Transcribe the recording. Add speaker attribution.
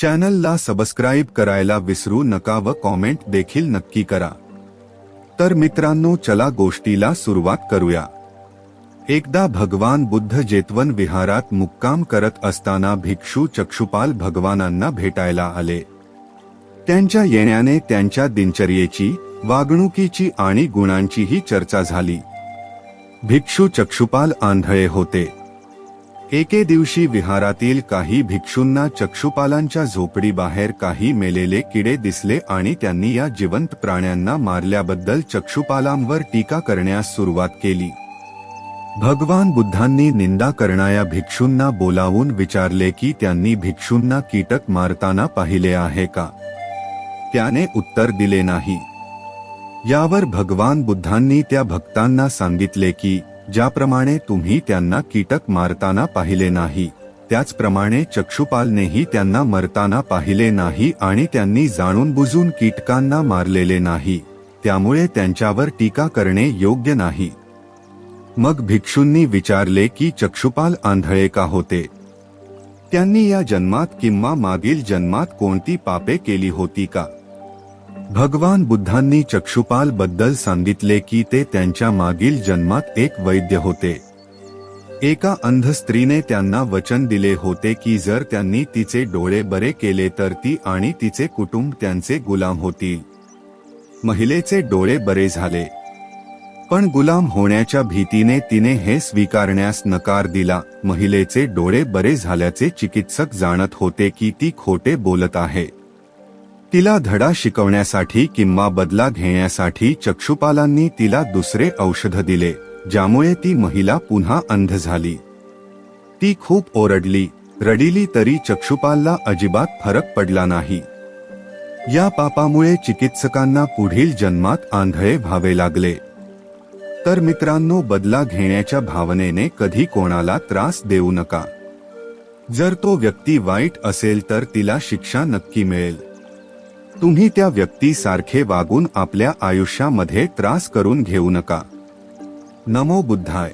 Speaker 1: चॅनलला सबस्क्राईब करायला विसरू नका व कॉमेंट देखील नक्की करा। तर मित्रांनो, चला गोष्टीला सुरुवात करूया। एकदा भगवान बुद्ध जेतवन विहारात मुक्काम करत असताना भिक्षू चक्षुपाल भगवानांना भेटायला आले। त्यांच्या येण्याने त्यांच्या दिनचर्येची, वागणुकीची आणि गुणांचीही चर्चा झाली। भिक्षू चक्षुपाल आंधळे होते। एके दिवशी विहारातील काही भिक्षूंना चक्षुपालांच्या झोपडीबाहेर काही मेलेले किडे दिसले आणि त्यांनी या जिवंत प्राण्यांना मारल्याबद्दल चक्षुपालांवर टीका करण्यास सुरुवात केली। भगवान बुद्धांनी निंदा करणाऱ्या भिक्षूंना बोलावून विचारले की त्यांनी भिक्षूंना कीटक मारताना पाहिले आहे का? त्याने उत्तर दिले नाही। यावर भगवान बुद्धांनी त्या भक्तांना सांगितले की ज्याप्रमाणे तुम्ही त्यांना कीटक मारताना पाहिले नाही, त्याचप्रमाणे चक्षुपालनेही त्यांना मरताना पाहिले नाही आणि त्यांनी जाणून बुजून कीटकांना मारलेले नाही, त्यामुळे त्यांच्यावर टीका करणे योग्य नाही। मग भिक्षूंनी विचारले की चक्षुपाल आंधळे का होते? त्यांनी या जन्मात किंवा मागील जन्मात कोणती पापे केली होती का? भगवान बुद्धांनी चक्षुपाल बद्दल सांगितले की ते त्यांच्या मागील जन्मात एक वैद्य होते। एका अंध स्त्रीने त्यांना वचन दिले होते की जर त्यांनी तिचे डोळे बरे केले तर ती आणि तिचे कुटुंब त्यांचे गुलाम होतील। महिलेचे डोळे बरे झाले, पण गुलाम होण्याच्या भीतीने तिने हे स्वीकारण्यास नकार दिला। महिलेचे डोळे बरे झाल्याचे चिकित्सक जाणत होते की ती खोटे बोलत आहे। तिला धडा शिकवण्यासाठी किंवा बदला घेण्यासाठी चक्षुपालांनी तिला दुसरे औषध दिले, ज्यामुळे ती महिला पुन्हा अंध झाली। ती खूप ओरडली, रडिली तरी चक्षुपालला अजिबात फरक पडला नाही। या पापामुळे चिकित्सकांना पुढील जन्मात आंधळे व्हावे लागले। तर मित्रांनो, बदला घेण्याच्या भावनेने कधी कोणाला त्रास देऊ नका। जर तो व्यक्ती वाईट असेल तर तिला शिक्षा नक्की मिळेल। तुम्ही त्या व्यक्तीसारखे वागून आपल्या आयुष्यामध्ये त्रास करून घेऊ नका। नमो बुद्धाय।